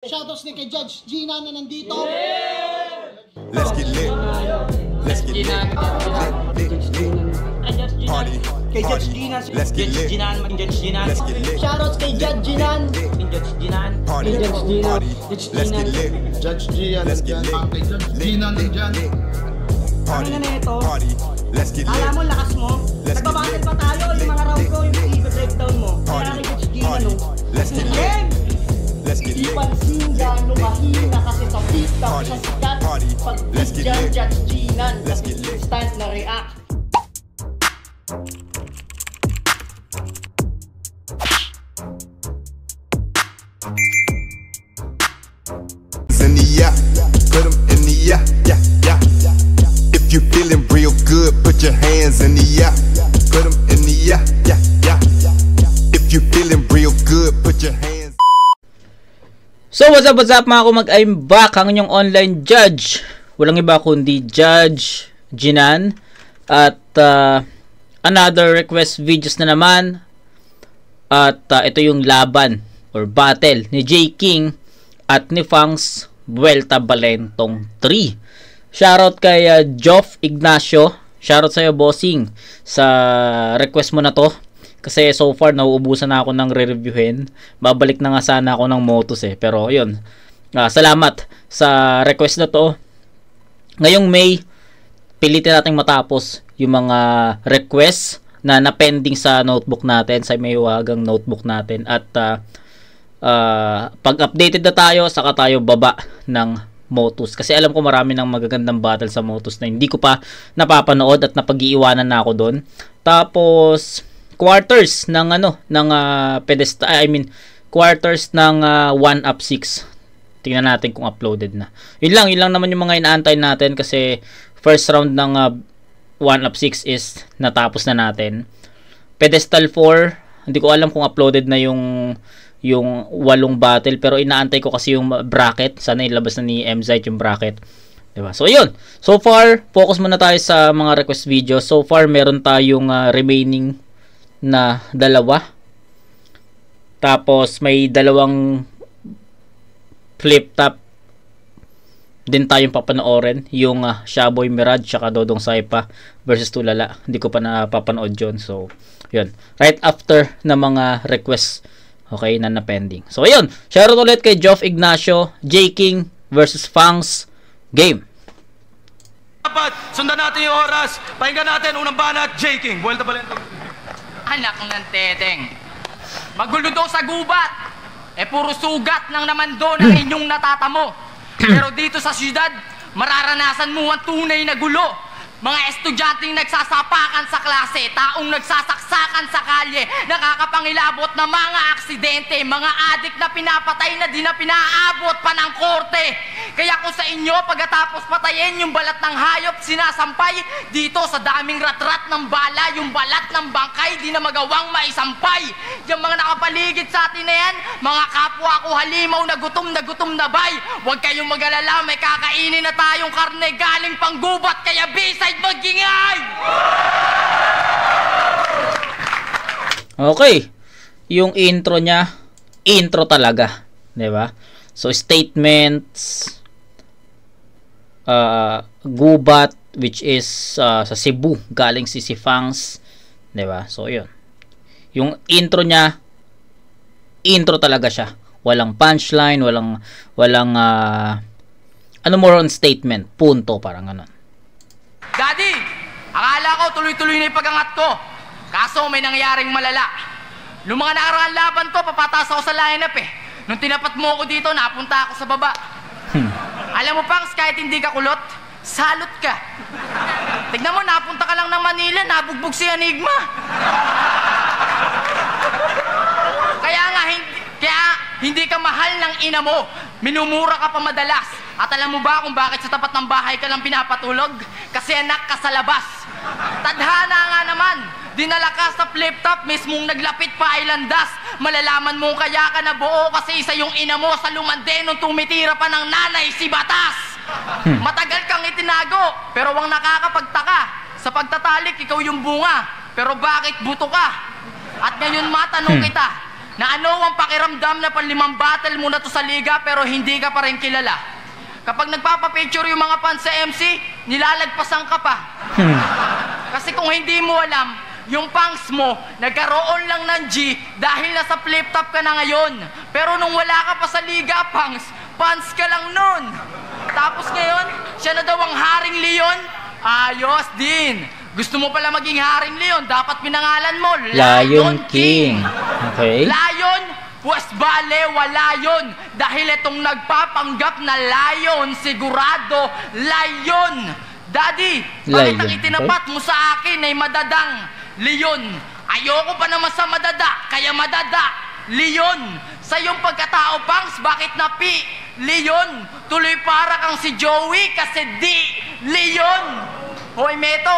Shoutouts ni kay Judge Gina na nandito. Let's get lit. Let's get lit. Party. Kay Judge Gina. Let's get lit. Let's get lit. Shoutouts kay Judge Gina. Party. Party. Let's get lit. Judge Gian. Let's get lit. Kay Judge Gina nandyan. Party. Ano na ito? Party. Let's get lit. Alam mo, lakas mo. Let's get Nagbabattle lit. pa tayo. Yung mga round ko, yung i-breakdown mo. Kaya Party. kay Judge Gina, Party. no? Let's get lit. Let's get lit. Ipansin gano'ng mahina kasi sa TikTok Party. siya sikat. Party. Pag Let's get dyan lit. Judge Gina, Let's get lit. instant na react. In the yeah, put 'em in the yeah, yeah, yeah. If you feeling real good, put your hands in the yeah, put 'em in the yeah, yeah, yeah. If you feeling real good, put your hands. So what's up mga kumag, I'm back, ang inyong online judge. Walang iba kundi Judge Jinan. At another request videos na naman. At ito yung laban or battle ni J King at ni Fangs Vuelta Balentong 3. Shoutout kay Joff Ignacio. Shoutout sa'yo, bossing, sa request mo na to. Kasi so far, nauubusan na ako ng re-reviewin. Babalik na nga sana ako ng Motos eh. Pero yun, salamat sa request na to. Ngayong May, pilitin natin matapos yung mga requests na napending sa notebook natin, sa may wagang notebook natin. At pag updated na tayo, saka tayo baba ng Motos. Kasi alam ko marami ng magagandang battle sa Motos na hindi ko pa napapanood at napag-iiwanan na ako doon. Tapos quarters ng pedestal, quarters ng 1 up 6. Tingnan natin kung uploaded na. Yun lang naman yung mga inaantay natin kasi first round ng 1 up 6 is natapos na natin. Pedestal 4, hindi ko alam kung uploaded na yung 8 battle, pero inaantay ko kasi yung bracket. Sana ilabas na ni MZ yung bracket. Diba? So yun. So far, focus muna tayo sa mga request video. So far, meron tayong remaining na 2. Tapos may 2 flip top din tayong papanoorin, yung Shaboy Mirage tsaka Dodong Saipa versus Tulala. Hindi ko pa napapanood yun. So yun, right after na mga requests, okay, na pending. So ayun, shoutout ulit kay Joff Ignacio. J King versus Fangs. Game. Dapat sundan natin yung oras. Pakinggan natin unang banat, J King. Vuelta Balentong. Anak ng teteng. Magulo daw sa gubat. Puro sugat lang naman doon ang inyong natatamo. Pero dito sa syudad, mararanasan mo ang tunay na gulo. Mga estudyanteng nagsasapakan sa klase, taong nagsasaksakan sa kalye, nakakapangilabot na mga aksidente, mga adik na pinapatay na di na pinaabot pa ng korte. Kaya kung sa inyo, pagkatapos patayin yung balat ng hayop, sinasampay, dito sa daming rat-rat ng bala, yung balat ng bangkay, di na magawang maisampay. Yung mga nakapaligid sa atin na yan, mga kapwa ko halimaw na gutom na bay. Huwag kayong mag-alala, may kakainin na tayong karne galing panggubat, kaya bisay magingay! Okay. Yung intro niya, intro talaga, 'di ba? So statements, gubat, which is sa Cebu, galing si Fangs, 'di ba? So 'yun. Yung intro niya, intro talaga siya. Walang punchline, walang more on statement, punto, parang ganun. Daddy, akala ko tuloy-tuloy na yung pagangat ko. Kaso may nangyaring malala. Nung mga nakaraang laban ko, papatas ako sa lineup eh. Nung tinapat mo ako dito, napunta ako sa baba. Alam mo Pangs, kahit hindi ka kulot, salot ka. Tignan mo, napunta ka lang ng Manila, nabugbog si Enigma. Kaya hindi ka mahal ng ina mo. Minumura ka pa madalas. At alam mo ba kung bakit sa tapat ng bahay ka lang pinapatulog? Kasi anak ka sa labas. Tadhana nga naman. Dinala ka sa flip-top, mismong naglapit pa ay landas. Malalaman mong kaya ka na buo kasi isa yung ina mo sa lumande nung tumitira pa ng nanay si Batas. Matagal kang itinago, pero ang nakakapagtaka. Sa pagtatalik, ikaw yung bunga. Pero bakit buto ka? At ngayon matanong kita, na ano ang pakiramdam na panlimang battle mo na to sa liga pero hindi ka pa rin kilala. Kapag nagpapapicture yung mga fans sa MC, nilalagpasan ka pa. Kasi kung hindi mo alam, yung punks mo, nagkaroon lang ng G dahil nasa flip top ka na ngayon. Pero nung wala ka pa sa liga, punks, fans ka lang nun. Tapos ngayon, siya na daw ang Haring Leon. Ayos din. Gusto mo pala maging Haring Leon, dapat pinangalan mo Lion King. Okay. Lion, pues bale, wala yun. Dahil itong nagpapanggap na lion, sigurado, lion. Daddy, bakit ang itinapat mo sa akin ay madadang leon? Ayoko pa naman sa madada, kaya madada, leon. Sa iyong pagkatao, Pangs, bakit napi? Leon. Tuloy para kang si Joey kasi di, leon. Hoy, Meto,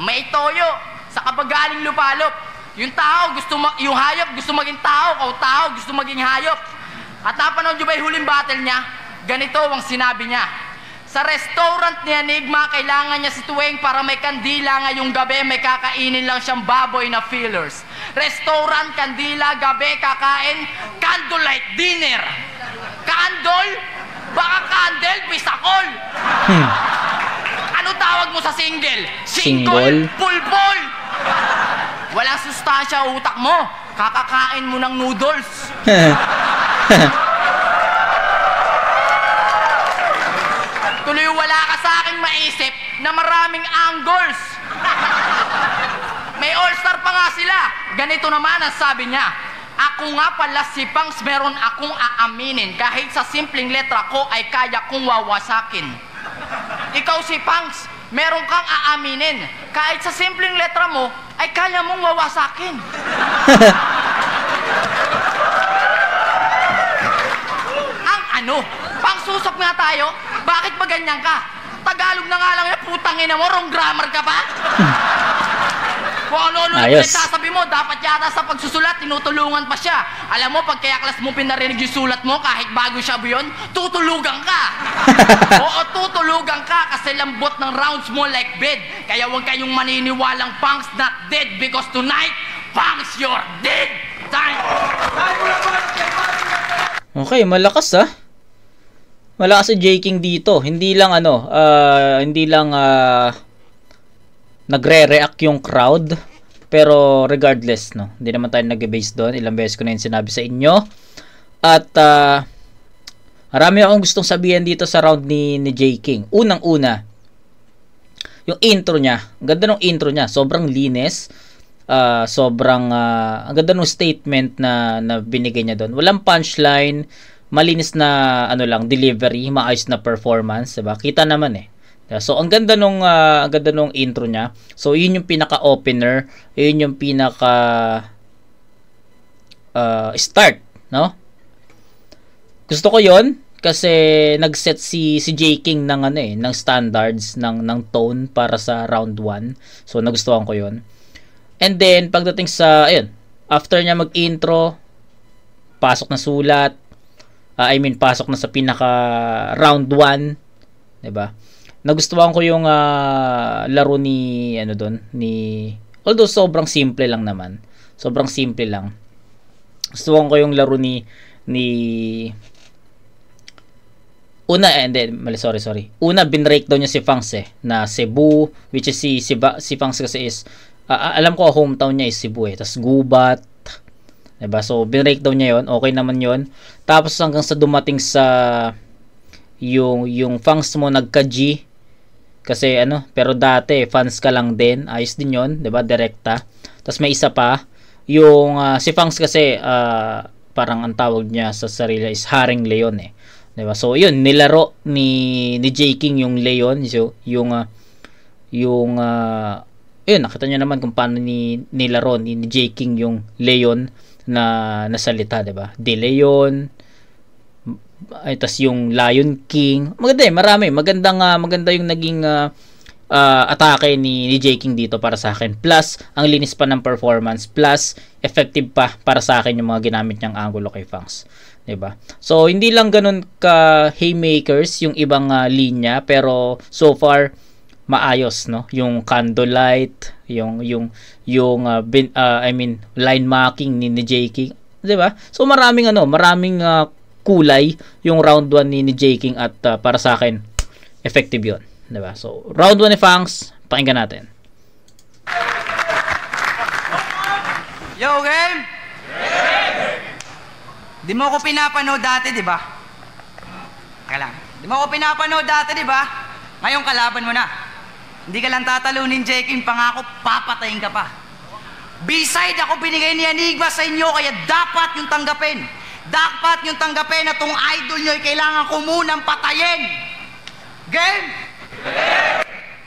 may toyo sa kabagaling lupalop. Yung tao yung hayop gusto maging tao, tao gusto maging hayop. At napanood nyo ba yung huling battle niya? Ganito ang sinabi niya. Sa restaurant ni Enigma, kailangan niya si Tuwing para may kandila ngayong gabi, may kakainin lang siyang baboy na fillers. Restaurant, kandila, gabi, kakain, candlelight dinner. Candle? Baka candle, pisakol. Ano tawag mo sa single? Single? Pulpul! Walang sustansya utak mo. Kakakain mo ng noodles. Tuloy wala ka sa aking maisip na maraming angles. May all-star pa nga sila. Ganito naman ang sabi niya. Ako nga pala si Pangs, meron akong aaminin. Kahit sa simpleng letra ko ay kaya kong wawasakin. Ikaw si Pangs, meron kang aaminin. Kahit sa simpleng letra mo, ay kaya mong wawasakin. Ang ano? Pangsusap nga tayo? Bakit ba ganyan ka? Tagalog na nga lang yan, putang ina mo, wrong grammar ka pa? Kung ano-ano na pinagsasabi mo, dapat yata sa pagsusulat, tinutulungan pa siya. Alam mo, pag kaya klas mo pinarinig yung sulat mo, kahit bago siya buyon, tutulugan ka. Oo, tutulugan ka kasi lambot ng rounds mo like bed. Kaya huwag kayong maniniwalang Punks not dead because tonight, Punks you're dead. Time! Okay, malakas ah. Malakas si J. King dito. Hindi lang nagre-react yung crowd, pero regardless, no, hindi naman tayo nag-base doon. Ilang beses ko na yun sinabi sa inyo. At marami akong gustong sabihin dito sa round ni J. King. Unang-una, yung intro niya. Ang ganda ng intro niya. Sobrang linis. Ang ganda ng statement na binigay niya doon. Walang punchline. Malinis na delivery. Maayos na performance. Diba? Kita naman eh. So ang ganda nung intro niya. So yun yung pinaka-opener, yun yung pinaka start, no? Gusto ko 'yon kasi nag-set si J. King ng standards ng tone para sa round 1. So nagustuhan ko 'yon. And then pagdating sa after niya mag-intro, pasok na sulat. Pasok na sa pinaka round 1, 'di ba? Nagustuhan ko yung laro ni although sobrang simple lang naman. Sobrang simple lang. Gustuhan ko yung laro ni Una binreakdown niya si Fangs na Cebu, which is si Fangs kasi is alam ko hometown niya is Cebu tas Gubat. Diba? So binreakdown niya 'yon. Okay naman 'yon. Tapos hanggang sa dumating sa yung Fangs mo nagka-G. Kasi pero dati fans ka lang din, ayos din 'yon, 'di ba? Direkta. Tapos may isa pa, yung si Fangs kasi parang ang tawag niya sa sarili is Haring Leon 'di ba? So 'yun, nilaro ni J. King yung Leon, so yung nakita niyo naman kung paano nilaro ni J. King yung Leon na nasalita, 'di ba? De Leon, tas yung Lion King. Marami. Maganda yung naging atake ni J. King dito para sa akin. Plus, ang linis pa ng performance. Plus, effective pa para sa akin yung mga ginamit niyang angulo kay Fangs. Diba? So, hindi lang ganun ka haymakers yung ibang linya, pero so far, maayos, no? Yung candlelight, yung line marking ni J. King. 'di ba? So maraming kulay yung round 1 ni J King at para sa akin effective 'yon, 'di ba? So round 1 ni Fangs, pakinggan natin. Yo, game! Di mo ako pinapanood dati, di ba? Teka lang. Di mo ako pinapanood dati, di ba? Ngayon kalaban mo na. Hindi ka lang tatalunin, J-King. Pangako, papatayin ka pa. B-side ako binigay ni Enigma sa inyo, kaya dapat yung tanggapin. Dapat yung tanggapin na tong idol nyo ay kailangan ko munang patayin. Game?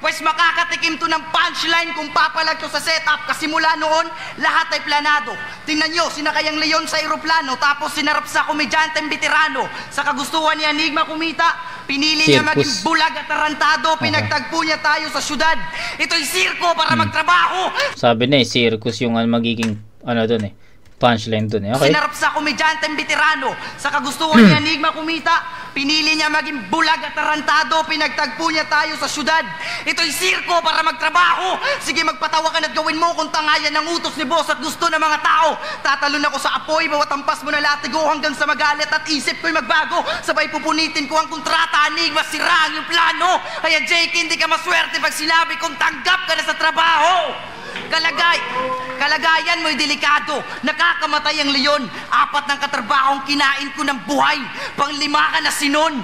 Pues makakatikim to ng punchline kung papalag to sa setup kasi mula noon, lahat ay planado. Tingnan nyo, sinakay ang leon sa aeroplano tapos sinarap sa komedyanteng veterano. Sa kagustuhan ni Enigma kumita, pinili niya maging bulag at tarantado. Pinagtagpo niya tayo sa syudad. Ito'y sirko para magtrabaho. Sabi na circus yung magiging doon punchline doon Okay. Sinarap sa komedyanteng veterano. Sa kagustuhan ni Enigma kumita, pinili niya maging bulag at tarantado. Pinagtagpo niya tayo sa syudad. Ito'y sirko para magtrabaho. Sige, magpatawa ka na't gawin mo kung tangayan ng utos ni boss at gusto ng mga tao. Tatalon ako sa apoy, mawatampas mo na latigo hanggang sa magalit at isip ko'y magbago. Sabay pupunitin ko ang kontrata, Enigma, sira ang yung plano. Kaya Jake, hindi ka maswerte pag sinabi kong tanggap ka na sa trabaho. Kalagayan mo'y delikado. Nakakamatay ang leon. 4 ng katrabahong kinain ko ng buhay. Pang-5 ka na sinon.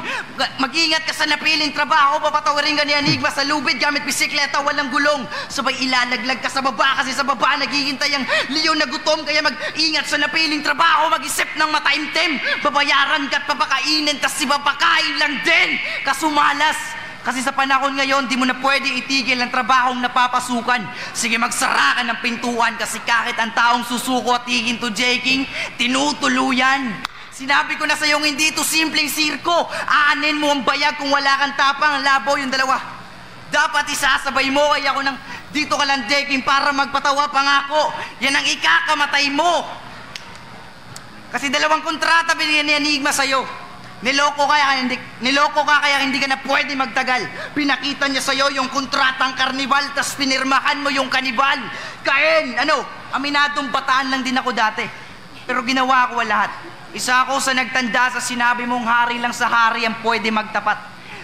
Mag-ingat ka sa napiling trabaho. Papatawarin ka ni Enigma sa lubid gamit bisikleta, walang gulong. Sabay ilalaglag ka sa baba kasi sa baba naghihintay ang leon na gutom. Kaya mag-ingat sa napiling trabaho. Mag-isip ng mataimtim. Babayaran ka at papakainin, tas si papakain lang din. Kasumalas. Kasi sa panahon ngayon, di mo na pwede itigil ang trabahong napapasukan. Sige, magsara ka ng pintuan kasi kahit ang taong susuko at hihinto, J-King, tinutuluyan. Sinabi ko na sa'yo, hindi ito simpleng sirko. Aanin mo ang bayag kung wala kang tapang. Ang labaw yung dalawa. Dapat isasabay mo, kaya ako nang dito ka lang, J-King, para magpatawa pangako. Yan ang ikakamatay mo. Kasi 2 kontrata binigyan ni Enigma sa'yo. Niloko ka kaya hindi ka na pwede magtagal. Pinakita niya sa'yo yung kontratang karnibal, tas pinirmahan mo yung kanibal. Aminadong bataan lang din ako dati. Pero ginawa ko lahat. Isa ako sa nagtanda sa sinabi mong hari lang sa hari ang pwede magtapat.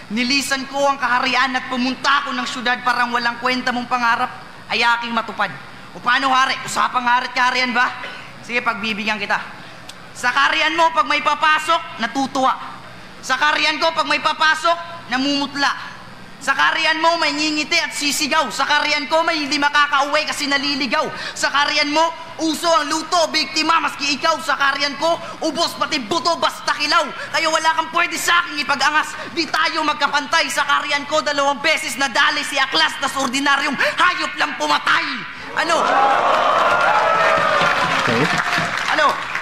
Nilisan ko ang kaharian at pumunta ko ng syudad parang walang kwenta mong pangarap ay aking matupad. O paano hari? Usapang harit kaharian ba? Sige, pagbibigyan kita. Sa kaharian mo, pag may papasok, natutuwa. Sa kaharian ko, pag may papasok, namumutla. Sa kaharian mo, may ngingiti at sisigaw. Sa kaharian ko, may hindi makakauwi kasi naliligaw. Sa kaharian mo, uso ang luto, biktima, maski ikaw. Sa kaharian ko, ubos pati buto, basta kilaw. Kaya wala kang pwede sa aking ipag-angas. Di tayo magkapantay. Sa kaharian ko, 2 beses nadali si Aklas, tas ordinaryong hayop lang pumatay.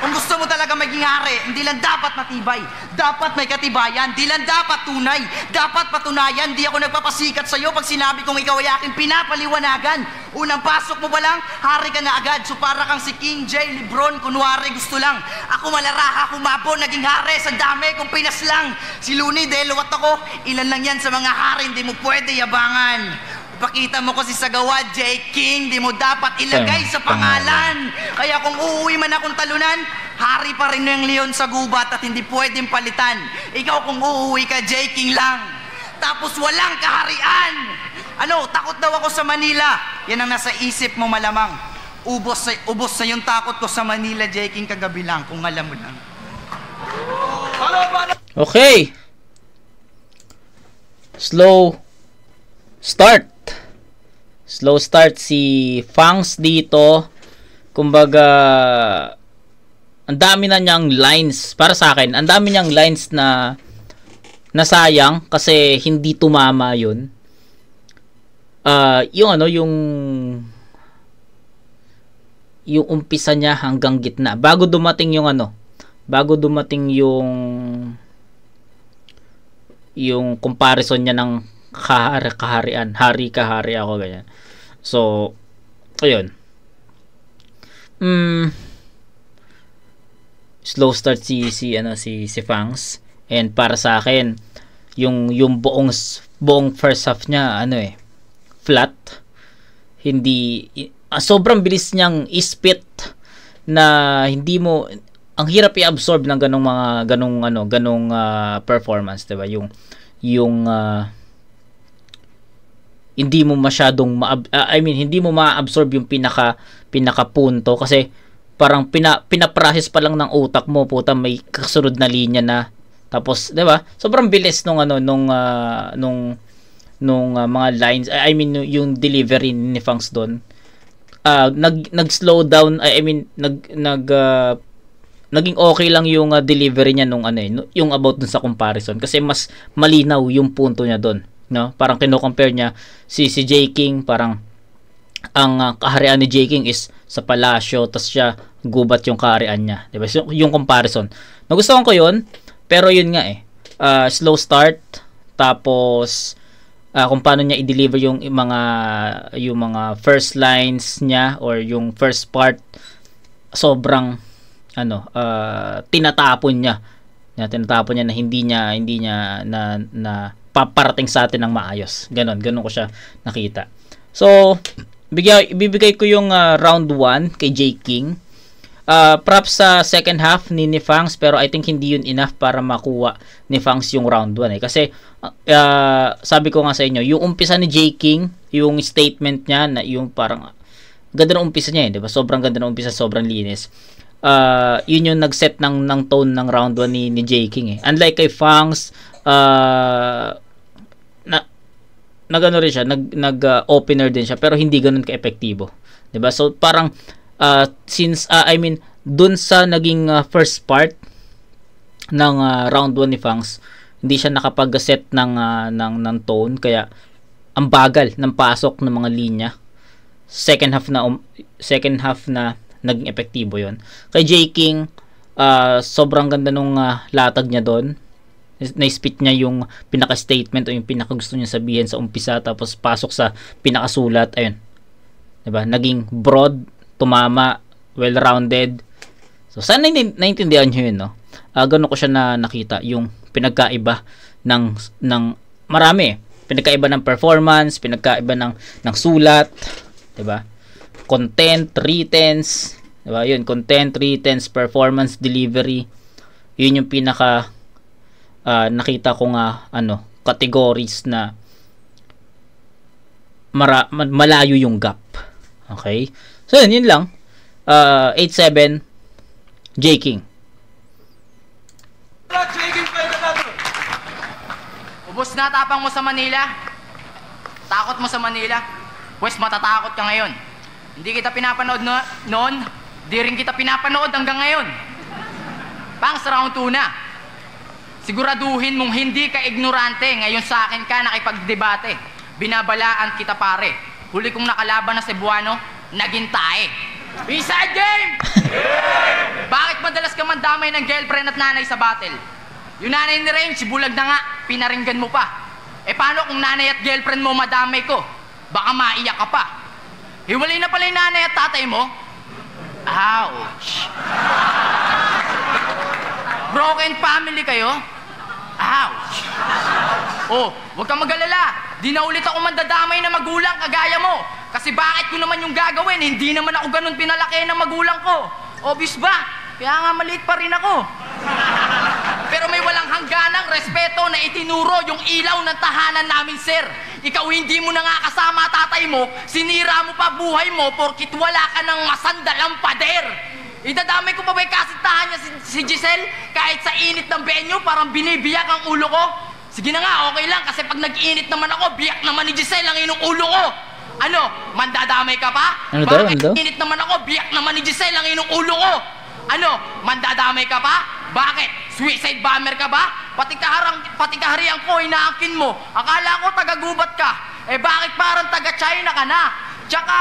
Kung gusto mo talaga maging hari, hindi lang dapat matibay. Dapat may katibayan. Hindi lang dapat tunay. Dapat patunayan. Di ako nagpapasikat sa'yo pag sinabi kong ikaw ay aking pinapaliwanagan. Unang pasok mo ba lang, hari ka na agad. So para kang si King J. Lebron, kunwari gusto lang. Ako malaraka, kumabo, naging hari. Sa dami kong pinas lang. Si Looney, delawat ako. Ilan lang yan sa mga hari, hindi mo pwede yabangan. Pakita mo kasi sa gawa, J-King, di mo dapat ilagay sa pangalan. Kaya kung uuwi man akong talunan, hari pa rin yung leon sa gubat at hindi pwedeng palitan. Ikaw kung uuwi ka, J-King lang. Tapos walang kaharian. Takot daw ako sa Manila. Yan ang nasa isip mo malamang. Ubos na yung takot ko sa Manila, J-King, kagabi lang, kung alam mo lang. Okay. Slow start si Fangs dito. Kumbaga, ang dami na niyang lines. Para sa akin, ang dami niyang lines na nasayang kasi hindi tumama yun. Yung umpisa niya hanggang gitna. Bago dumating yung comparison niya ng kaharian. Kahari ako, ganyan. So, ayun. Slow start si Fangs. And para sa akin, yung buong first half niya, flat. Hindi, sobrang bilis niyang ispit na hindi mo, ang hirap i-absorb ng ganong performance, 'di ba? Yung hindi mo masyadong hindi mo ma-absorb yung pinaka punto kasi parang pinaprocess pa lang ng utak mo, puta, may kasunod na linya na. Tapos, 'di ba? Sobrang bilis nung mga lines. Yung delivery ni Fangs doon. Nag-slow down, naging okay lang yung delivery niya yung about dun sa comparison kasi mas malinaw yung punto niya doon, no? Parang kino-compare niya si J. King, parang ang kaharian ni J. King is sa palasyo, tas siya gubat yung kaharian niya, 'di ba? So, yung comparison. Nagustuhan ko 'yun, pero yun nga slow start, tapos kung paano niya i-deliver yung mga first lines niya or yung first part, sobrang tinatapon niya na hindi niya na paparating sa atin ng maayos. Ganon ko siya nakita. So ibibigay ko yung round 1 kay J. King. Props sa second half ni Fangs, pero I think hindi yun enough para makuha ni Fangs yung round 1 kasi sabi ko nga sa inyo, yung umpisa ni J. King, yung statement niya na yung parang ganda ng umpisa niya, 'di ba? Sobrang ganda ng umpisa, sobrang linis. Yun yung nag-set ng tone ng round 1 ni J. King Unlike kay Fangs, nag-ano rin siya, nag-opener din siya, pero hindi ganoon ka-epektibo, 'di ba? So parang dun sa naging first part ng round 1 ni Fangs, hindi siya nakapag-set ng tone, kaya ang bagal ng pasok ng mga linya. Second half na naging epektibo yon. Kay J. King, sobrang ganda nung latag niya doon. Na-spit niya yung pinaka-statement o yung pinaka-gusto niya sabihin sa umpisa, tapos pasok sa pinakasulat. Ayun, diba? Naging broad, tumama, well-rounded. So sana naintindihan niyo yun, no? Ganun ko siya nakita, yung pinagkaiba ng marami. Pinagkaiba ng performance, pinagkaiba ng sulat, 'di ba? Content, retense, 'di ba? Yun, content, retense, performance, delivery. Yun yung pinaka nakita ko nga categories na malayo yung gap. Okay? So yun lang. 8-7 J. King. Ubus na tapang mo sa Manila. Takot mo sa Manila. Pwes matatakot ka ngayon. Hindi kita pinapanood noon. Di rin kita pinapanood hanggang ngayon. Fangs, round 2 na. Siguraduhin mong hindi ka ignorante. Ngayon sa akin ka nakipagdebate. Binabalaan kita, pare. Huli kong nakalaban na Cebuano, naging tae. Inside game! Bakit madalas ka mandamay ng girlfriend at nanay sa battle? Yung nanay ni Rain, si bulag na nga, pinaringgan mo pa. Paano kung nanay at girlfriend mo madamay ko? Baka maiyak ka pa. Hiwalay na pala yung nanay at tatay mo? Ouch! Broken family kayo? Ouch! Oh, huwag kang mag-alala. Di na ulit ako mandadamay na magulang kagaya mo. Kasi bakit ko naman yung gagawin? Hindi naman ako ganun pinalaki ng magulang ko. Obvious ba? Kaya nga maliit pa rin ako. Pero may walang hangganang respeto na itinuro yung ilaw ng tahanan namin, sir. Ikaw hindi mo na nga kasama tatay mo, sinira mo pa buhay mo porkit wala ka ng masandalang pader. Idadamay ko pa ba yung kasintahan niya si Giselle? Kahit sa init ng venue, parang binibiyak ang ulo ko. Sige na nga, okay lang, kasi pag nag-init naman ako, biyak naman ni Giselle ang inong ulo ko. Ano, mandadamay ka pa? Ano Bakit daw? init naman ako, biyak naman ni Giselle ang inong ulo ko. Ano, mandadamay ka pa? Bakit? Suicide bomber ka ba? Pati kaharian ko, inaangkin mo. Akala ko taga-gubat ka. Bakit parang taga-China ka na? Tsaka,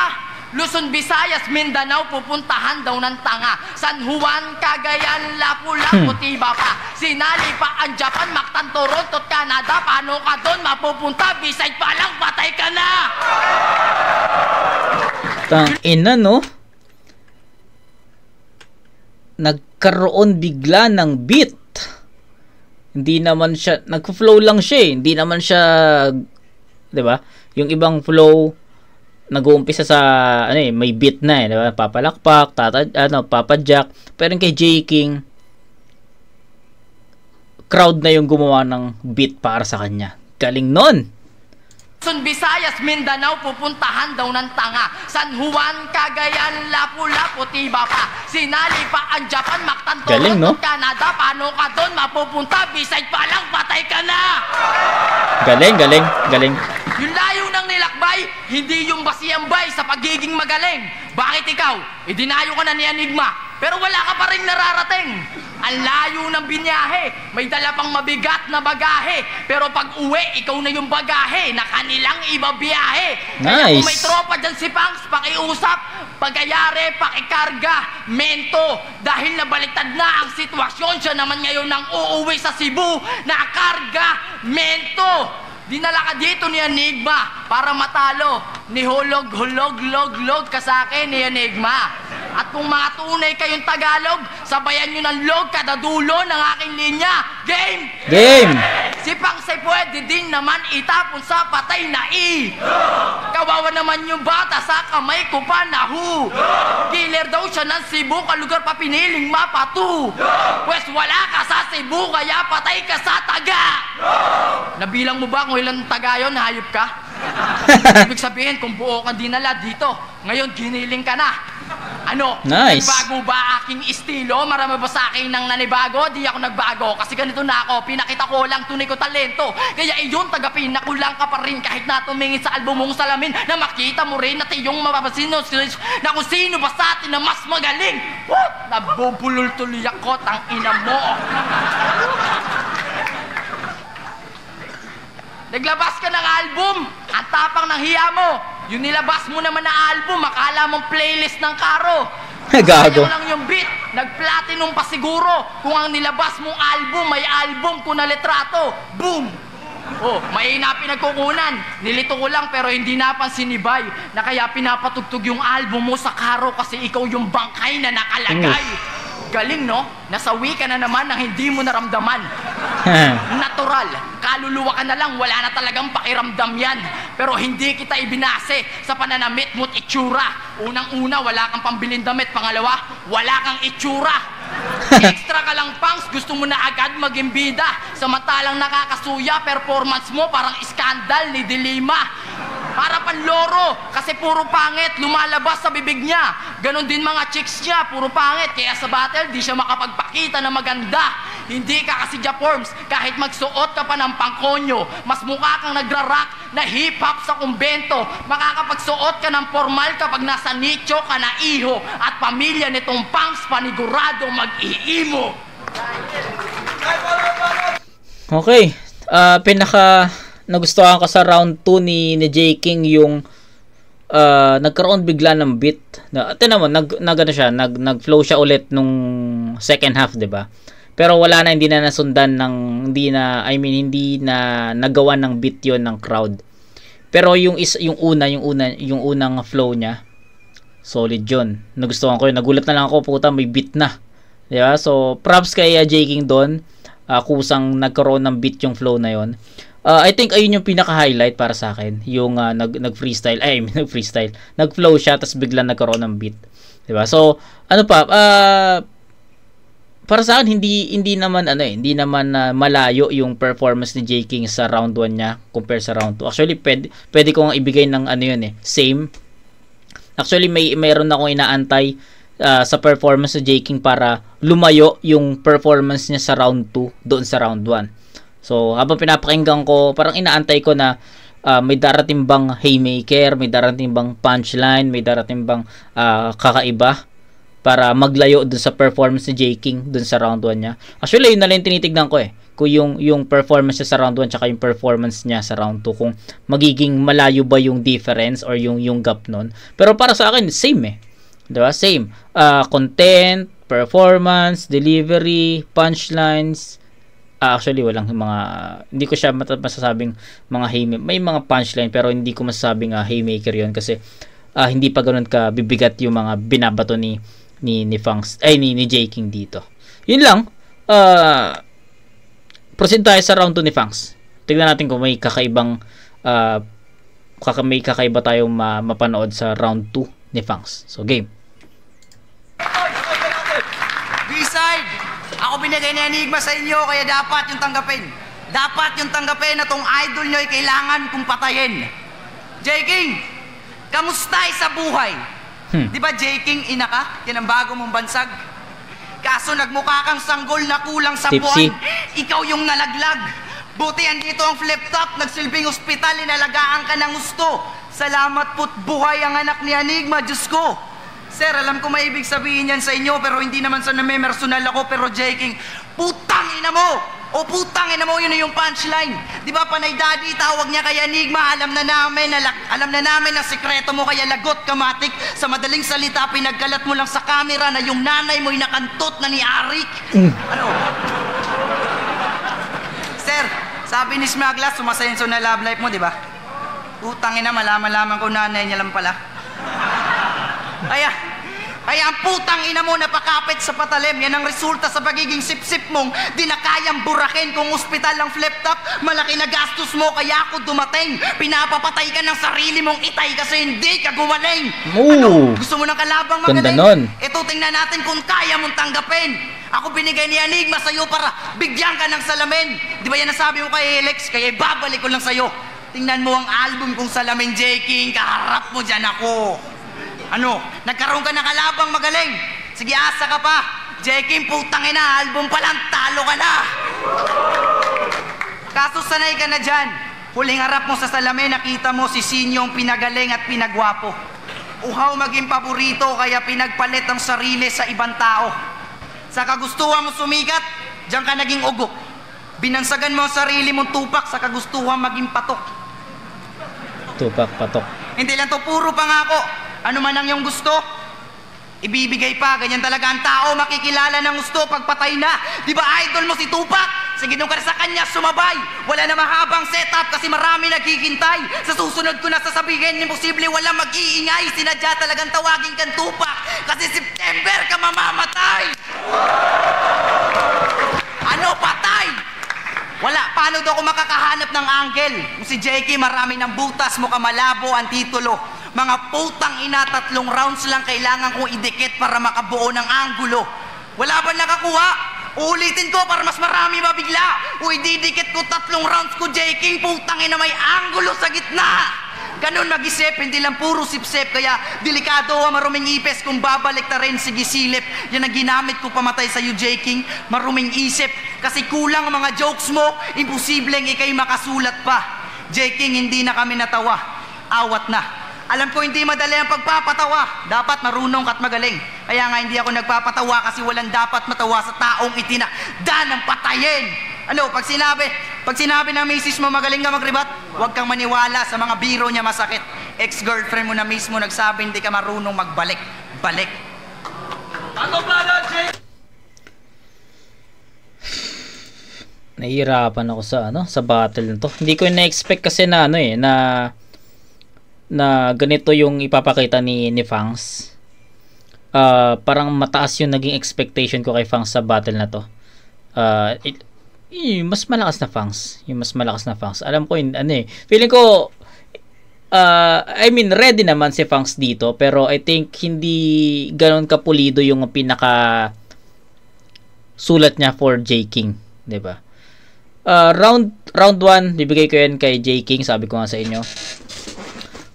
Luzon, Visayas, Mindanao, pupuntahan daw ng tanga. San Juan, Cagayan, Lapu-Lapu, Tiba pa. Sinali pa ang Japan, Mactan, Toronto, Canada. Paano ka doon mapupunta? Bisay pa lang, patay ka na! Tangina, no? Nagkaroon bigla ng beat. Hindi naman siya, nag-flow lang siya. Hindi naman siya, 'di ba? Yung ibang flow nag-uumpisa sa may beat na, 'di ba? Papalakpak, papadyak. Pero kay J. King, crowd na yung gumawa ng beat para sa kanya. Galing nun! Luzon, Visayas, Mindanao, pupuntahan daw ng tanga. San Juan, Cagayan, Lapu-Lapu, tiba pa. Sinali pa ang Japan, Mactan, Galing, no? Toronto, Canada. Paano ka doon mapupunta? Beside pa lang, patay ka na! Galing, galing, galing. Yung layo ng nilakbay, hindi yung basiyambay sa pagiging magaling. Bakit ikaw? Idinayo ka na ni Enigma, pero wala ka pa rin nararating. Ang layo ng binyahe, may dala pang mabigat na bagahe. Pero pag uwi, ikaw na yung bagahe na kanilang ibabiyahe. Kaya kung may Nice. tropa dyan si Pangs, pakiusap, pagayari, pakikarga, mento. Dahil nabaliktad na ang sitwasyon, siya naman ngayon nang uuwi sa Cebu na karga, mento. Dinala ka dito ni Enigma para matalo. Nihulog, hulog, log, log ka sa akin ni Enigma. At kung mga tunay kayong Tagalog, sabayan nyo ng log kada dulo ng aking linya. Game! Game! Si Pangsay pwede din naman itapon sa patay na i. Kawawa naman yung bata sa kamay ko pa na hu. Killer daw siya ng Cebu, kalugar pa piniling mapatu. Pwes wala ka sa Cebu, kaya patay ka sa taga. Nabilang mo ba kung ilang taga yun, hayop ka? Ibig sabihin, kung buo ka dinala dito, ngayon giniling ka na. Ano? Nice. Nagbago ba aking estilo? Marami ba sa akin nang nanibago? Di ako nagbago. Kasi ganito na ako. Pinakita ko lang tunay ko talento. Kaya iyon, tagapin na kulang ka pa rin. Kahit na tumingin sa album mong salamin, na makita mo rin at iyong mapapasin na kung sino ba sa atin na mas magaling. What? Nabubulol tuloy ako, tang ina mo. Naglabas ka ng album, ang tapang ng hiya mo. Yung nilabas mo naman na album, akala mong playlist ng karo. Gago. Sayang lang yung beat, nag-platinum pa siguro. Kung ang nilabas mong album, may album ko na litrato. Boom! Oh, mahina pinagkukunan. Nilito ko lang pero hindi napansin ni Bay na kaya pinapatugtog yung album mo sa karo kasi ikaw yung bangkay na nakalagay. Galing, no? Nasawi ka na naman nang hindi mo naramdaman. Natural. Kaluluwa ka na lang, wala na talagang pakiramdam yan. Pero hindi kita ibinase sa pananamit mo't itsura. Unang-una, wala kang pambiling damit. Pangalawa, wala kang itsura. Extra ka lang, Pangs, gusto mo na agad maging bida. Samantalang nakakasuya, performance mo parang iskandal ni Dilima. Para panloro, kasi puro pangit, lumalabas sa bibig niya. Ganon din mga chicks niya, puro pangit. Kaya sa battle, di siya makapagpakita na maganda. Hindi ka kasi Japorms, kahit magsuot ka pa ng pangkonyo. Mas mukha kang nagra-rock na hip-hop sa kumbento. Makakapagsuot ka ng formal kapag nasa nicho ka na iho. At pamilya nitong Pangs panigurado mag-iimo. Okay. Pinaka nagustuhan ko sa round 2 ni J. King yung nagkaroon bigla ng beat. Nag-flow siya ulit nung second half, 'di ba? Pero wala na, hindi na nasundan ng hindi na nagawa ng beat 'yon ng crowd. Pero yung unang flow niya, solid 'yon. Nagustuhan ko 'yun. Nagulat na lang ako, puta, may beat na. 'Di ba? So, props kay J. King doon. Kusang nagkaroon ng beat yung flow na 'yon. I think ayun yung pinaka-highlight para sa akin, yung nag-freestyle, nag-flow siya tapos biglang nagkaroon ng beat, 'di ba? So, ano pa, para sa akin hindi naman malayo yung performance ni J. King sa round 1 niya compare sa round 2. Actually, pwede ko nga ibigay ng same. Actually, mayroon akong inaantay sa performance ni J. King para lumayo yung performance niya sa round 2 doon sa round 1. So, habang pinapakinggan ko, parang inaantay ko na may darating bang haymaker, may darating bang punchline, may darating bang kakaiba para maglayo dun sa performance ni J. King dun sa round 1 niya. Actually, yun na lang tinitignan ko kung yung performance niya sa round 1 tsaka yung performance niya sa round 2, kung magiging malayo ba yung difference or yung gap nun. Pero para sa akin, same diba? Same. Content, performance, delivery, punchlines. Actually, walang hindi ko siya masasabing mga haymaker. May mga punchline pero hindi ko masasabing haymaker yon kasi hindi pa ganoon ka bibigat yung mga binabato ni Fangs, ni J. King dito. Yun lang. Proceed tayo sa round 2 ni Fangs. Tignan natin kung may kakaiba tayong mapanood sa round 2 ni Fangs. So, game. B-side! Ako binigay ni Enigma sa inyo, kaya dapat yung tanggapin. Dapat yung tanggapin na tong idol nyo ay kailangan kong patayin. J. King, kamusta sa buhay? Di ba J. King, ina ka? Yan ang bago mong bansag. Kaso nagmukha kang sanggol na kulang sa Tipsy. buwan. Ikaw yung nalaglag. Buti andito ang flip top, nagsilbing ospital, inalagaan ka ng gusto. Salamat po't buhay ang anak ni Enigma, Diyos ko. Sir, alam ko may ibig sabihin yan sa inyo, pero hindi naman sa namemersonal ako, pero J. King, putang ina mo! O putang ina mo, yun yung punchline. Di ba Panay Daddy, tawag niya kay Enigma, alam na namin na sekreto mo, kaya lagot ka matik. Sa madaling salita, pinagkalat mo lang sa camera na yung nanay mo'y nakantot na ni Arik. Ano? Sir, sabi ni Smaglas, sumasenso na love life mo, di ba? Putang ina, malaman ko nanay niya lang pala. Kaya ang putang ina mo napakapit sa patalim, yan ang resulta sa pagiging sip-sip mong di na kayang burakin kung ospital ang flip top. Malaki na gastos mo kaya ako dumating. Pinapapatay ka ng sarili mong itay kasi hindi ka gumaling. Ano? Gusto mo ng kalabang magaling? Nun. Ito, tingnan natin kung kaya mong tanggapin. Ako binigay ni Enigma sa'yo para bigyan ka ng salamin. Di ba yan nasabi mo kay Alex? Kaya ibabalik ko lang sa'yo. Tingnan mo ang album kong Salamin, J. King. Kaharap mo dyan ako. Ano? Nagkaroon ka ng kalabang magaling. Sige, asa ka pa. J. King, putang ina, album pa lang, talo ka na. Kaso sanay ka na dyan. Huling harap mo sa salamin, nakita mo si Sinyong pinagaling at pinagwapo. Uhaw maging paborito, kaya pinagpalit ang sarili sa ibang tao. Sa kagustuhan mo sumikat, diyan ka naging ugok. Binansagan mo ang sarili mong tupak sa kagustuhan maging patok. Tupak, patok. Hindi lang to puro pangako. Ano man ang iyong gusto, ibibigay pa. Ganyan talaga ang tao, makikilala ng gusto pagpatay na. Di ba idol mo si Tupac? Sige, doon ka na sa kanya sumabay. Wala na mahabang setup kasi marami naghihintay. Sa susunod ko na sasabihin, imposible walang mag-iingay. Sinadya talagang tawagin kang Tupac kasi September ka mamamatay. Ano, patay? Wala, paano daw ako makakahanap ng angle? Kung si JK marami ng butas, mukha malabo ang titulo. Mga putang ina, 3 rounds lang kailangan kong idikit para makabuo ng anggulo. Wala ba nakakuha? Uulitin ko para mas marami mabigla. O ididikit ko 3 rounds ko, JK, putang ina may anggulo sa gitna. Ganun mag-isip, hindi lang puro sip-sip. Kaya delikado ang maruming ipes kung babalik na rin, sige silip. Yan ang ginamit ko pamatay sa'yo, J. King. Maruming isip. Kasi kulang ang mga jokes mo, imposibleng ikay makasulat pa. J. King, hindi na kami natawa. Awat na. Alam ko hindi madali ang pagpapatawa. Dapat marunong ka't magaling. Kaya nga hindi ako nagpapatawa kasi walang dapat matawa sa taong itinakda ng patayin. Ano, pag sinabi ng misis mo magaling ka magribat, huwag kang maniwala sa mga biro niya masakit. Ex-girlfriend mo na mismo nagsabi hindi ka marunong magbalik. Balik. Ano ba na, Jay? Nahihirapan ako sa battle nito. Hindi ko na-expect kasi na na ganito yung ipapakita ni Fangs. Parang mataas yung naging expectation ko kay Fangs sa battle na to. Mas malakas na Fangs. Yung mas malakas na Fangs. Alam ko feeling ko ready naman si Fangs dito, pero I think hindi ganoon kapulido yung pinaka sulat niya for J. King, 'di ba? Round 1, bibigay ko yan kay J. King, sabi ko nga sa inyo.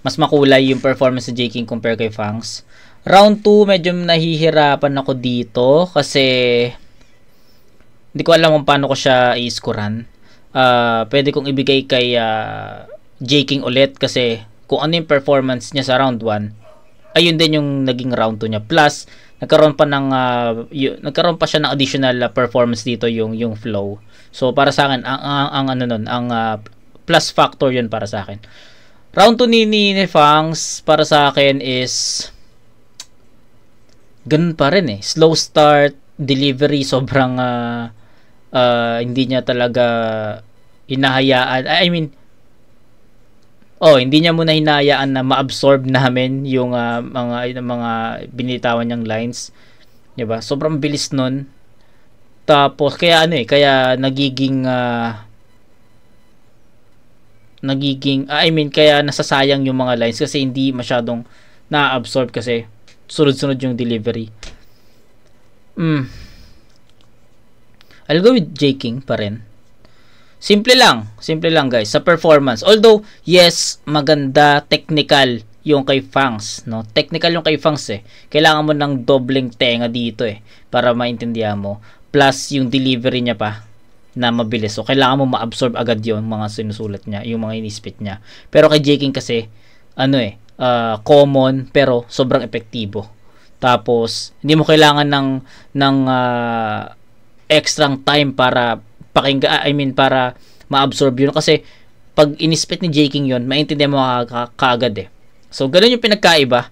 Mas makulay yung performance ni J. King compare kay Fangs. Round 2, medyo nahihirapan ako dito kasi hindi ko alam kung paano ko siya i-scorean. Pwede kong ibigay kay J. King ulit kasi kung ano yung performance niya sa round 1, ayun din yung naging round 2 niya. Plus, nagkaroon pa siya ng additional performance dito, yung flow. So para sa akin, ang plus factor yun para sa akin. Round 2 ni Fangs para sa akin is ganun pa rin slow start, delivery sobrang hindi niya talaga hinahayaan. Hindi niya muna hinahayaan na ma-absorb namin yung mga binitawan niyang lines. 'Di ba? Sobrang bilis nun. Tapos kaya kaya nasasayang yung mga lines kasi hindi masyadong na-absorb kasi sunod-sunod yung delivery. I'll go with J King pa rin. Simple lang guys sa performance. Although yes, maganda technical yung kay Fangs, no? Technical yung kay Fangs eh. Kailangan mo ng dobleng tenga dito eh para maintindihan mo. Plus yung delivery niya pa na mabilis. So kailangan mo ma-absorb agad yung mga sinusulat niya, yung mga inispit niya. Pero kay J King kasi common pero sobrang epektibo. Tapos hindi mo kailangan ng extra time para para ma-absorb yun kasi pag inispit ni J King yun, maintindihan mo kaagad eh. So ganun yung pinagkaiba,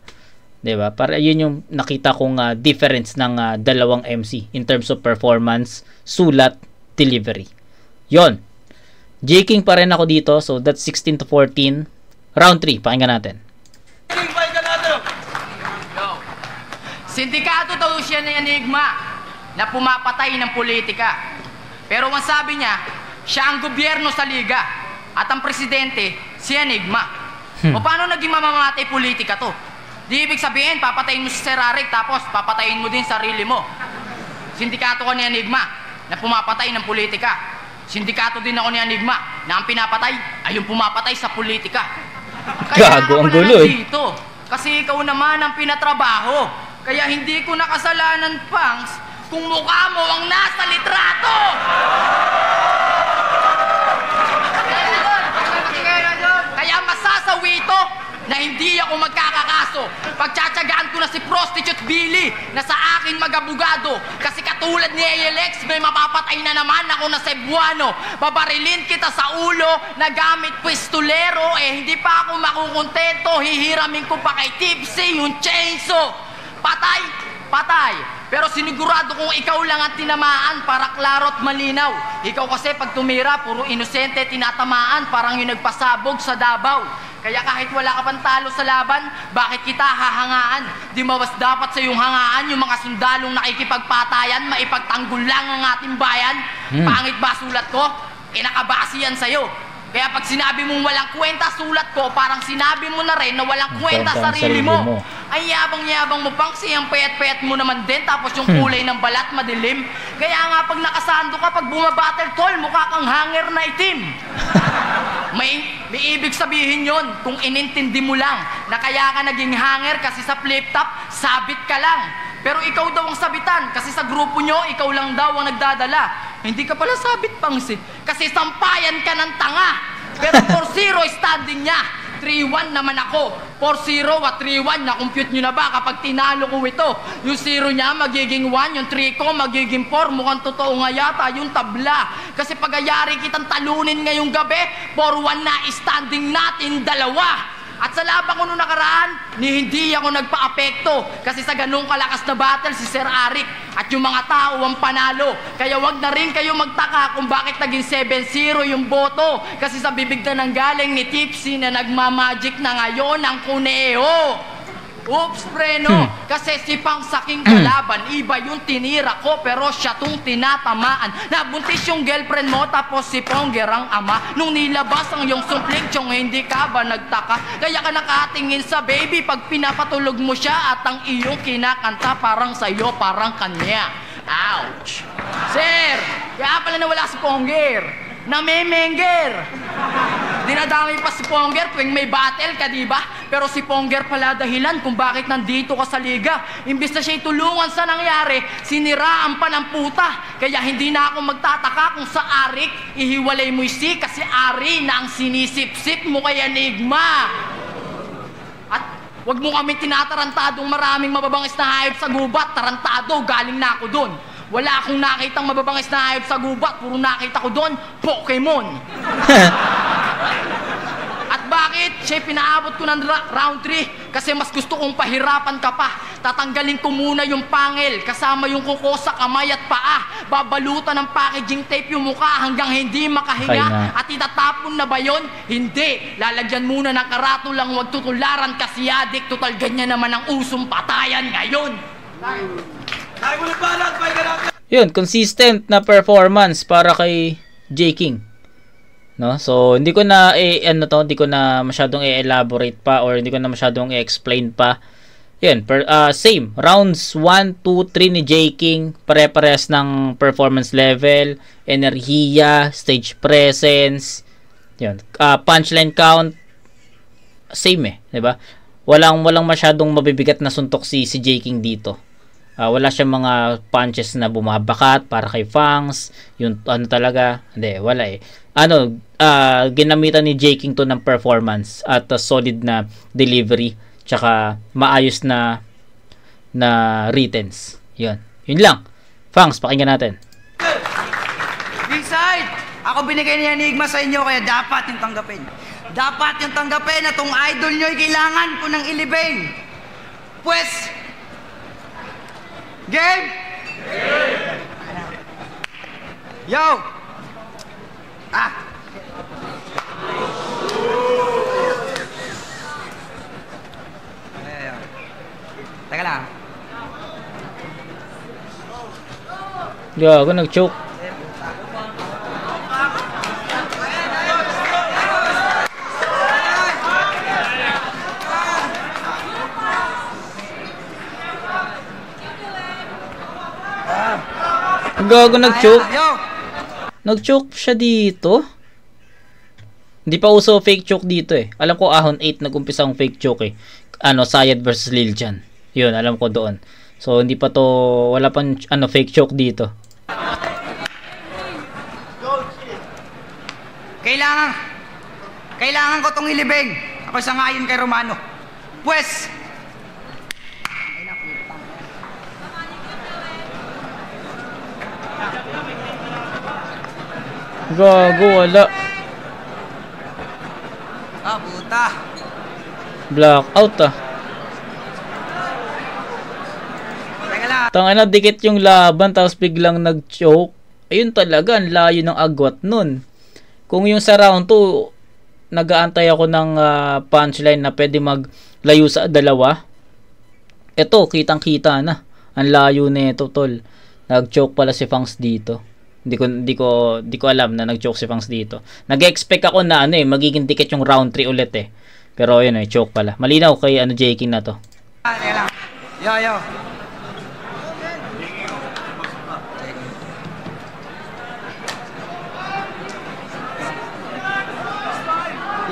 'di ba? Para yun yung nakita kong difference ng dalawang MC in terms of performance, sulat, delivery. Yon. J King pa rin ako dito. So that's 16-14. Round 3, pakinggan natin. Sindikato daw siya ni Enigma na pumapatay ng politika. Pero ang sabi niya, siya ang gobyerno sa liga at ang presidente, si Enigma. O paano naging mamamatay politika to? Di ibig sabihin, papatayin mo si Sir Arik tapos papatayin mo din sarili mo. Sindikato ko ni Enigma na pumapatay ng politika. Sindikato din ako ni Enigma na ang pinapatay ay yung pumapatay sa politika. Kaya Gago, ang ako na gulo eh. nandito. Kasi ikaw naman ang pinatrabaho. Kaya hindi ko nakasalanan, Pangs, kung mukha mo ang nasa litrato! Kaya masasawi ito na hindi ako magkakakaso. Pagtsatsagaan ko na si Prostitute Billy na sa akin mag-abogado. Kasi katulad ni ALX, may mapapatay na naman ako na Cebuano. Babarilin kita sa ulo na gamit pistolero. Hindi pa ako makukontento. Hihiramin ko pa kay Tipsy yung chainsaw. Patay. Pero sinigurado kong ikaw lang ang tinamaan para klaro at malinaw. Ikaw kasi pag tumira, puro inosente tinatamaan, parang yung nagpasabog sa Davao. Kaya kahit wala ka pang talo sa laban, bakit kita hahangaan? Di ba mas dapat sa iyong hangaan yung mga sundalong nakikipagpatayan, maipagtanggol lang ang ating bayan? Pangit ba sulat ko? Nakabase yan sa'yo. Kaya pag sinabi mong walang kwenta sulat ko, parang sinabi mo na rin na walang kwenta sarili mo. Ay yabang-yabang mo pang siyang payat-payat mo naman din, tapos yung kulay ng balat madilim. Kaya nga pag nakasando ka, pag bumabattle tol, mukha kang hanger na itim. May ibig sabihin yon kung inintindi mo lang na kaya ka naging hanger kasi sa flip-top, sabit ka lang. Pero ikaw daw ang sabitan kasi sa grupo nyo, ikaw lang daw ang nagdadala. Hindi ka pala sabit, Pangsit. Kasi sampayan ka ng tanga. Pero 4-0 standing niya. 3-1 naman ako. 4-0 at 3-1. Na-compute nyo na ba kapag tinalo ko ito? Yung 0 niya magiging 1. Yung 3 ko magiging 4. Mukhang totoo nga yata yung tabla. Kasi pag-ayari kitang talunin ngayong gabi, 4-1 na standing natin dalawa. At sa laban ko nung nakaraan, hindi ako nagpa-apekto. Kasi sa ganung kalakas na battle si Sir Arik at yung mga tao ang panalo. Kaya wag na rin kayo magtaka kung bakit naging 7-0 yung boto. Kasi sa bibig na nanggaling ni Tipsy na nagmamagic na ngayon ang kuneho. Oops, preno. Kasi si Pang saking kalaban, iba yung tinira ko pero siya tong tinatamaan. Nabuntis yung girlfriend mo tapos si Ponger ang ama. Nung nilabas ang iyong sumpling tiyong hindi ka ba nagtaka? Kaya ka nakatingin sa baby pag pinapatulog mo siya at ang iyong kinakanta parang sa'yo, parang kanya. Ouch! Sir, kaya pala nawala si Ponger. Namemenger. Dinadami pa si Ponger tuwing may battle ka, diba? Pero si Ponger pala dahilan kung bakit nandito ka sa liga. Imbis na siya tulungan sa nangyari, siniraan pa ng puta. Kaya hindi na ako magtataka kung sa Arik, ihiwalay mo si kasi Ari na ang sinisip-sip mo kay Enigma. At wag mo kami tinatarantadong maraming mababangis na hayop sa gubat. Tarantado, galing na ako doon. Wala akong nakitang mababangis na hayop sa gubat. Puro nakita ko doon, Pokemon. At bakit? Siya pinaabot ko ng round 3 kasi mas gusto kong pahirapan ka pa. Tatanggalin ko muna yung pangil kasama yung kuko sa kamay at paa. Babalutan ng packaging tape yung mukha hanggang hindi makahinga. At itatapon na ba yun? Hindi. Lalagyan muna ng karatulang wag tutularan kasi adik. Total ganyan naman ang usong patayan ngayon. Yun, consistent na performance para kay J King. No? So, hindi ko na hindi ko na masyadong i-elaborate pa or hindi ko na masyadong i-explain pa. Yun, same. Rounds 1, 2, 3 ni J. King, pare-parehas ng performance level, enerhiya, stage presence, yun. Punchline count, same eh, di ba? Walang masyadong mabibigat na suntok si J. King dito. Wala siyang mga punches na bumabakat para kay Fangs, yung ano talaga, hindi, wala eh. Ginamitan ni J. King to ng performance at solid na delivery. Tsaka maayos na returns. Yun lang. Fangs, pakinggan natin. B-side! Ako binigay ni Enigma sa inyo, kaya dapat yung tanggapin. Dapat yung tanggapin na tong idol nyo ay kailangan ko ng ilibing. Pues, game? Yo! Teka lang. Gago, nag-choke. Gago, nag-choke. Nag-choke siya dito. Hindi pa uso fake choke dito eh. Alam ko Ahon 8 nag-umpisa ang fake choke eh. Sayed versus Lil Jon. Yun, alam ko doon. So, hindi pa to, wala pang fake choke dito. Kailangan ko tong ilibing. Ako sangayon kay Romano. Pues, Gago, wala. Puta. Blackout Tangina, dikit yung laban tapos biglang nag-choke. Ayun talaga, ang layo ng agwat nun. Kung yung sa round 2, nag-aantay ako ng punchline na pwede maglayo sa dalawa. Ito, kitang-kita na. Ang layo nito, tol. Nag-choke pala si Fangs dito. Hindi ko alam na nag-choke si Fangs dito. Nag-expect ako na magiging dikit yung round 3 ulit eh. Pero ayun choke pala. Malinaw kay J. King na to. Yo.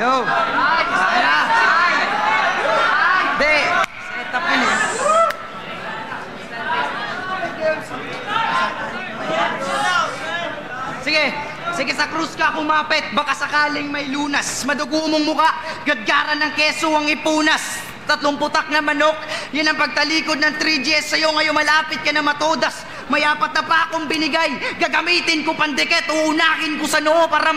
Yo! Be! Set up yun eh. Sige, sa krus ka kumapit. Baka sakaling may lunas. Madugo mong muka, gadgaran ng keso ang ipunas. 3 putak na manok, yan ang pagtalikod ng 3GS sa'yo. Ngayon malapit ka na matodas. May 4 na pa akong binigay. Gagamitin ko pandikit. Uunakin ko sa noo para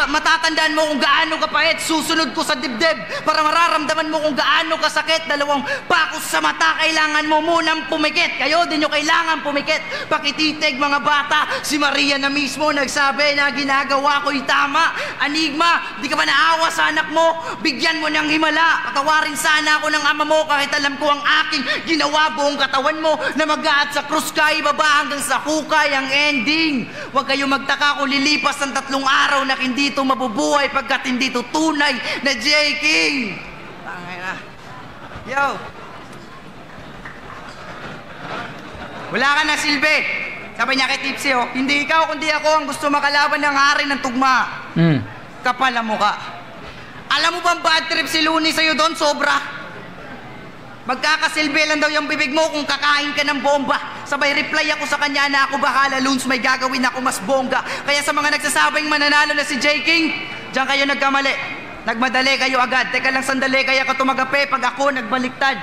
matatandaan mo kung gaano kapait. Susunod ko sa dibdib para mararamdaman mo kung gaano kasakit. 2 pakos sa mata. Kailangan mo munang pumikit. Kayo din yung kailangan pumikit. Pakititig mga bata. Si Maria na mismo nagsabi na ginagawa ko'y tama. Enigma, di ka ba naawa sa anak mo? Bigyan mo ng himala. Patawarin sana ako ng ama mo kahit alam ko ang aking ginawa. Buong katawan mo na mag-aat sa krus ka, ibaba hanggang sa hukay ang ending. Huwag kayo magtaka kung lilipas ng 3 araw na hindi ito mabubuhay pagkat hindi ito tunay na J. King. Tangina. Yo. Wala ka na silbi. Sabi niya kay Tipsy, hindi ikaw kundi ako ang gusto makalaban ng hari ng tugma. Kapal ang mukha. Alam mo bang bad trip si Looney sa'yo doon? Sobra. Magkakasilbi lang daw yung bibig mo kung kakain ka ng bomba. Sabay reply ako sa kanya na ako bahala, Loons, may gagawin ako mas bongga. Kaya sa mga nagsasabing mananalo na si J. King, diyan kayo nagkamali. Nagmadali kayo agad. Teka lang sandali, kaya ka tumagape pag ako nagbaliktad.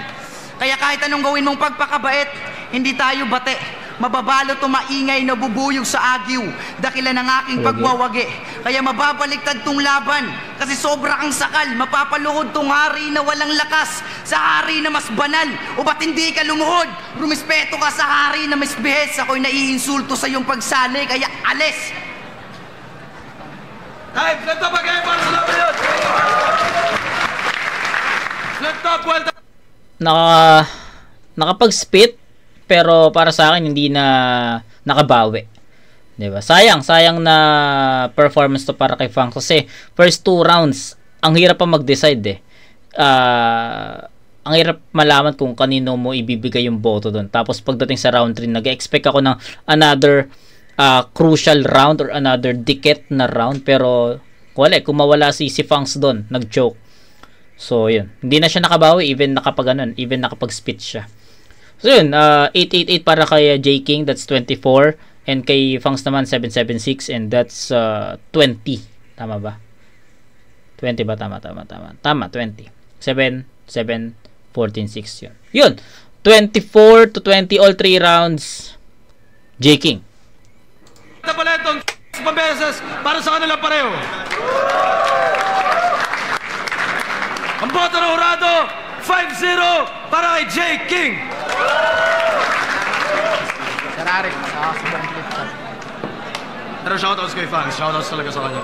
Kaya kahit anong gawin mong pagpakabait, hindi tayo bate. Mababalo to maingay na bubuyog sa agyo. Dakilan ng aking pagwawagi. Kaya mababaliktad tong laban. Kasi sobra kang sakal. Mapapaluhod tong hari na walang lakas. Sa hari na mas banal. O ba't hindi ka lumuhod? Rumispeto ka sa hari na mas bihes. Ako'y naiinsulto sa iyong pagsali. Kaya alis. Time! Flip top again para sa laban yun! Flip top! Well done! Nakapag-spit pero para sa akin hindi na nakabawi. 'Di ba? Sayang na performance to para kay Fangs kasi first 2 rounds ang hirap pa mag-decide eh. ang hirap malaman kung kanino mo ibibigay yung boto doon. Tapos pagdating sa round 3, nag-expect ako ng another crucial round or another dikit na round, pero wala, kung mawala si Fangs doon, nag-choke. So yun, hindi na siya nakabawi, even nakapag-spit siya. So yun, 888 para kay J King, that's 24, and kay Fangs naman 776, and that's 20. Tama ba? 20 ba? Tama, 20. 7, 14, 6 yun. Yun, 24 to 20, all 3 rounds, J King. Ito pala itong pabeses para sa kanila pareho. Ang boto ng hurado, 5-0 para kay J King. Sarari. Pero shoutouts kay fans, shoutouts talaga sa kanya.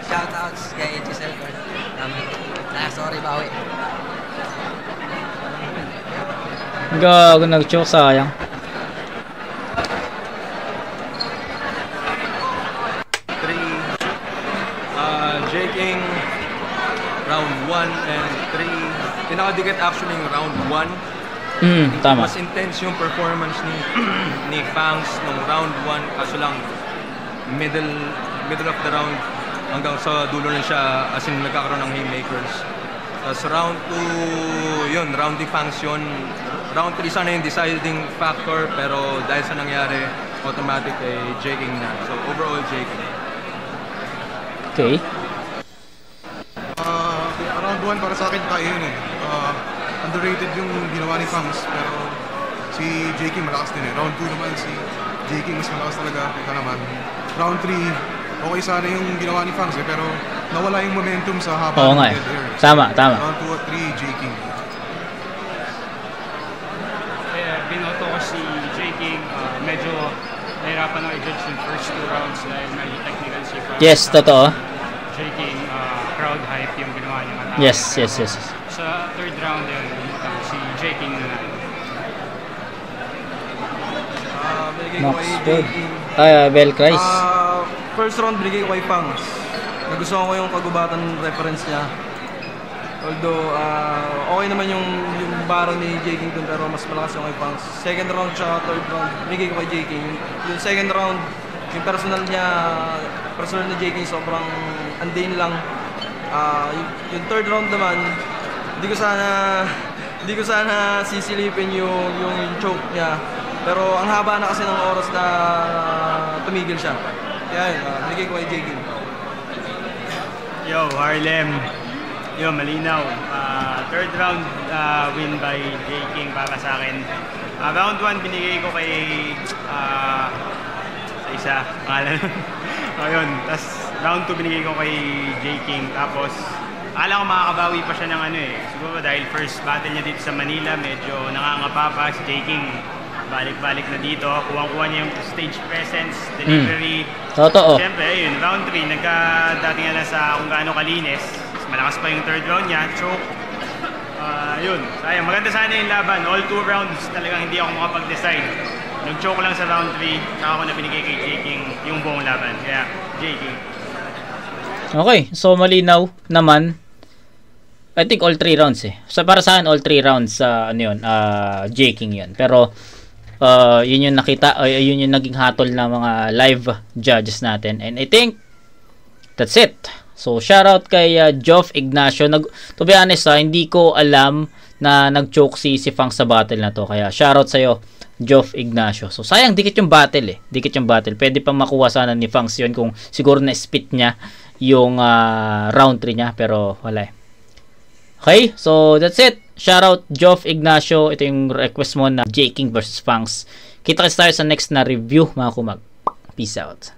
Shoutouts kay Giselle Card. Sorry, bawi. Gago, nag-choke, sayang. J King, round 1 and 3. Pinakadikit actually yung round 1. Tama. Mas intense yung performance ni Fangs nung round 1. Kaso lang, middle of the round, hanggang sa dulo na siya, as in nagkakaroon ng haymakers. Tapos round 2, yun, round ni Fangs yun. Round 3 sana yung deciding factor, pero dahil sa nangyari, automatic kay J King na. So overall, J King. Okay. Round 1 para sa akin kaya yun eh. Underrated yung ginawa ni Fangs, pero si J King malakas din eh. Round 2 naman si J King mas malakas talaga. Ito naman. Round 3, okay sana yung ginawa ni Fangs eh, pero nawala yung momentum sa haba Oo ng nga eh. dead air. Tama. Round 2 at 3, J King. Binoto ko si J King. Medyo nahirapan ako i-judge yung first 2 rounds dahil medyo technical si Fangs. Yes, totoo. J King, crowd hype yung ginawa niya. Yes. Sa third round yun, si J King na Max Ford. Bell Christ. First round binigay ko kay Fangs. Nagustuhan ko yung kagubatan reference niya. Although, okay naman yung baro ni J King dun, pero mas malakas yung kay Fangs. Second round siya, third round, binigay ko kay J King. Yung second round, yung personal ni J King sobrang andain lang. Yung third round naman, hindi ko sana sisilipin yung choke niya. Pero ang haba na kasi ng oras na tumigil siya. Kaya yun, binigay ko kay J King. Yo, Harlem. Yo, malinaw. Third round win by J King para sa akin. Round 1 binigay ko kay sa isa. Pangalan. Ayun. Tapos round 2 binigay ko kay J King. Tapos akala ko makakabawi pa siya ng siguro dahil first battle niya dito sa Manila, medyo nangangapa pa si J King. Balik-balik na dito, kuwang-kuha niya yung stage presence, delivery. Totoo. Siyempre, ayun, round 3, nagkadating na sa kung gaano kalinis. Malakas pa yung third round niya, choke. Yun, sayang. Maganda sana yung laban. All 2 rounds talagang hindi ako makapag-decide. Nag-choke lang sa round 3, saka ako na binigay kay J King yung buong laban. Kaya, J King. Okay, so malinaw naman. I think all 3 rounds eh. So para sa akin all 3 rounds J King 'yun. Pero yun yung nakita, yun yung naging hatol ng mga live judges natin. And I think that's it. So shout out kay Geoff Ignacio. To be honest, hindi ko alam na nag-choke si Fangs sa battle na to. Kaya shout out sa iyo, Geoff Ignacio. So sayang dikit yung battle eh. Dikit yung battle. Pwede pang makuha sana ni Fangs yun kung siguro na spit niya yung round 3 niya, pero wala eh. Okay, so that's it. Shoutout Geoff Ignacio. Ito yung request mo na J King versus Fangs. Kita kasi tayo sa next na review mga kumag. Peace out.